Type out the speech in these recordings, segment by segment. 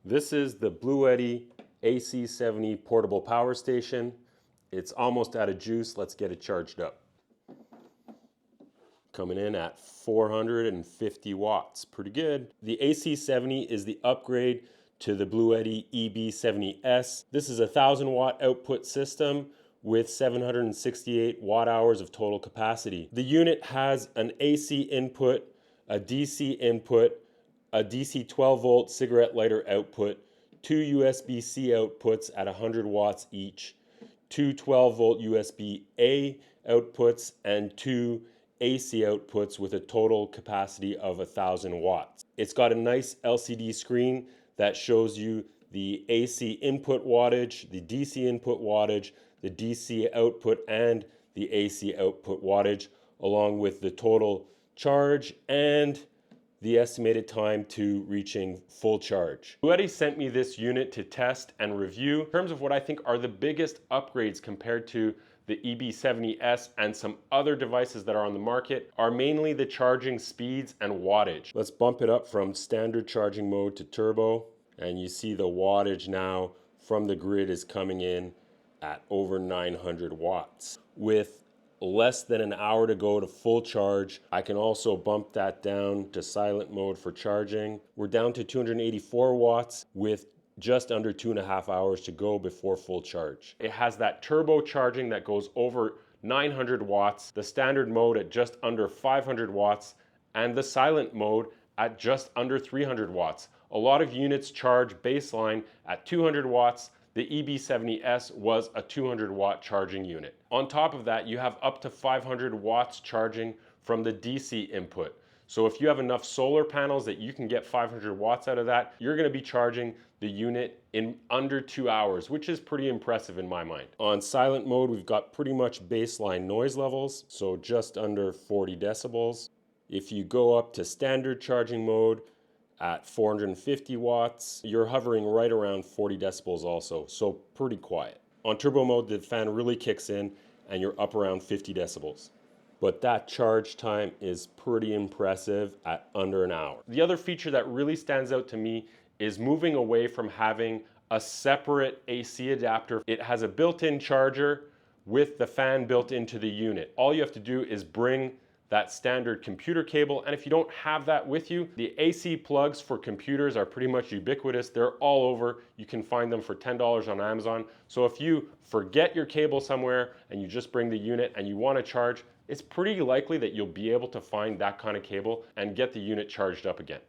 This is the Bluetti AC70 portable power station. It's almost out of juice. Let's get it charged up. Coming in at 450 watts, pretty good. The AC70 is the upgrade to the Bluetti EB70S. This is a 1000 watt output system with 768 watt hours of total capacity. The unit has an AC input, a DC input, a DC 12 volt cigarette lighter output, two USB-C outputs at 100 watts each, two 12 volt USB-A outputs, and two AC outputs with a total capacity of 1000 watts. It's got a nice LCD screen that shows you the AC input wattage, the DC input wattage, the DC output, and the AC output wattage, along with the total charge and the estimated time to reaching full charge. Bluetti sent me this unit to test and review. In terms of what I think are the biggest upgrades compared to the EB70S and some other devices that are on the market are mainly the charging speeds and wattage. Let's bump it up from standard charging mode to turbo, and you see the wattage now from the grid is coming in at over 900 watts. With less than an hour to go to full charge, I can also bump that down to silent mode for charging. We're down to 284 watts with just under 2.5 hours to go before full charge. It has that turbo charging that goes over 900 watts, the standard mode at just under 500 watts, and the silent mode at just under 300 watts. A lot of units charge baseline at 200 watts. The EB70S was a 200 watt charging unit. On top of that, you have up to 500 watts charging from the DC input. So if you have enough solar panels that you can get 500 watts out of that, you're gonna be charging the unit in under 2 hours, which is pretty impressive in my mind. On silent mode, we've got pretty much baseline noise levels, so just under 40 decibels. If you go up to standard charging mode, at 450 watts, you're hovering right around 40 decibels also, so pretty quiet. On turbo mode, the fan really kicks in and you're up around 50 decibels. But that charge time is pretty impressive at under an hour. The other feature that really stands out to me is moving away from having a separate AC adapter. It has a built-in charger with the fan built into the unit. All you have to do is bring that standard computer cable, and if you don't have that with you, the AC plugs for computers are pretty much ubiquitous. They're all over. You can find them for $10 on Amazon. So if you forget your cable somewhere and you just bring the unit and you want to charge, it's pretty likely that you'll be able to find that kind of cable and get the unit charged up again.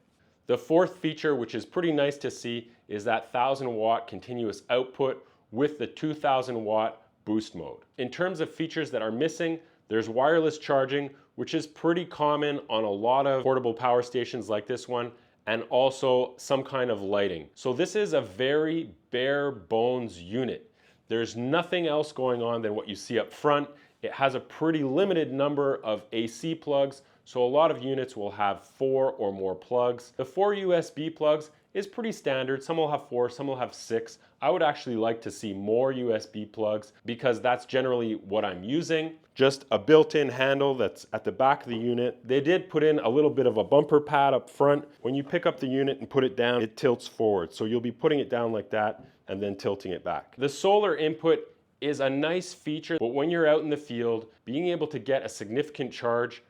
The fourth feature, which is pretty nice to see, is that 1000 watt continuous output with the 2000 watt boost mode. In terms of features that are missing, there's wireless charging, which is pretty common on a lot of portable power stations like this one, and also some kind of lighting. So this is a very bare bones unit. There's nothing else going on than what you see up front. It has a pretty limited number of AC plugs, so a lot of units will have 4 or more plugs. The 4 USB plugs is pretty standard. Some will have 4, some will have 6. I would actually like to see more USB plugs because that's generally what I'm using. Just a built-in handle that's at the back of the unit. They did put in a little bit of a bumper pad up front. When you pick up the unit and put it down, it tilts forward. So you'll be putting it down like that and then tilting it back. The solar input is a nice feature, but when you're out in the field, being able to get a significant charge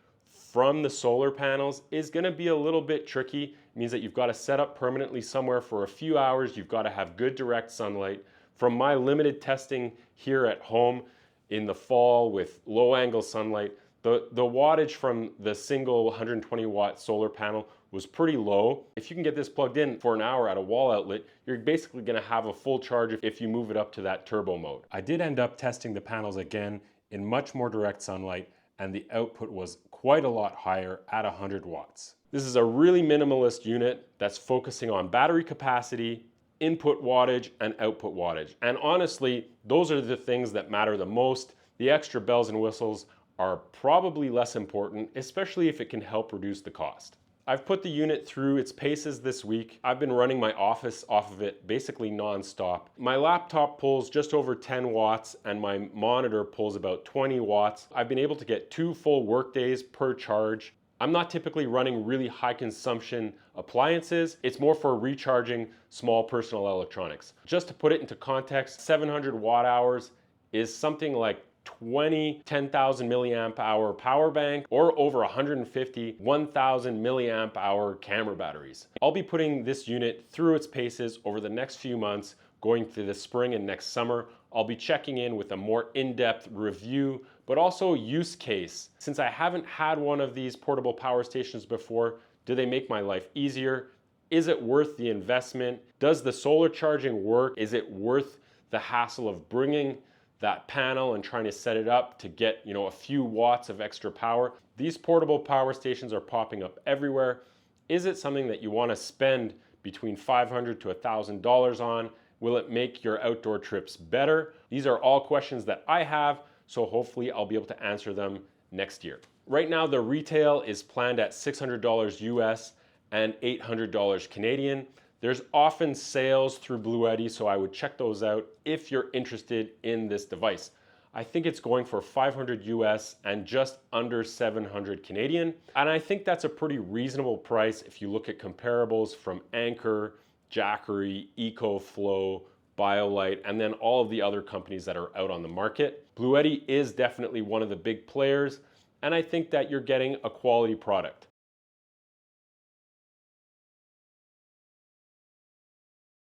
from the solar panels is gonna be a little bit tricky. It means that you've got to set up permanently somewhere for a few hours. You've got to have good direct sunlight. From my limited testing here at home in the fall with low angle sunlight, the wattage from the single 120 watt solar panel was pretty low. If you can get this plugged in for an hour at a wall outlet, you're basically gonna have a full charge if you move it up to that turbo mode. I did end up testing the panels again in much more direct sunlight, and the output was quite a lot higher at 100 watts. This is a really minimalist unit that's focusing on battery capacity, input wattage, and output wattage. And honestly, those are the things that matter the most. The extra bells and whistles are probably less important, especially if it can help reduce the cost. I've put the unit through its paces this week. I've been running my office off of it basically non-stop. My laptop pulls just over 10 watts and my monitor pulls about 20 watts. I've been able to get 2 full work days per charge. I'm not typically running really high consumption appliances. It's more for recharging small personal electronics. Just to put it into context, 700 watt hours is something like 20 10,000 milliamp hour power bank or over 150 1,000 milliamp hour camera batteries. I'll be putting this unit through its paces over the next few months, going through the spring and next summer. I'll be checking in with a more in-depth review, but also use case. Since I haven't had one of these portable power stations before, do they make my life easier? Is it worth the investment? Does the solar charging work? Is it worth the hassle of bringing that panel and trying to set it up to get, a few watts of extra power? These portable power stations are popping up everywhere. Is it something that you want to spend between $500 to $1,000 on? Will it make your outdoor trips better? These are all questions that I have, so hopefully I'll be able to answer them next year. Right now, the retail is planned at $600 US and $800 Canadian. There's often sales through Bluetti, so I would check those out if you're interested in this device. I think it's going for 500 US and just under 700 Canadian. And I think that's a pretty reasonable price if you look at comparables from Anker, Jackery, EcoFlow, BioLite, and then all of the other companies that are out on the market. Bluetti is definitely one of the big players, and I think that you're getting a quality product.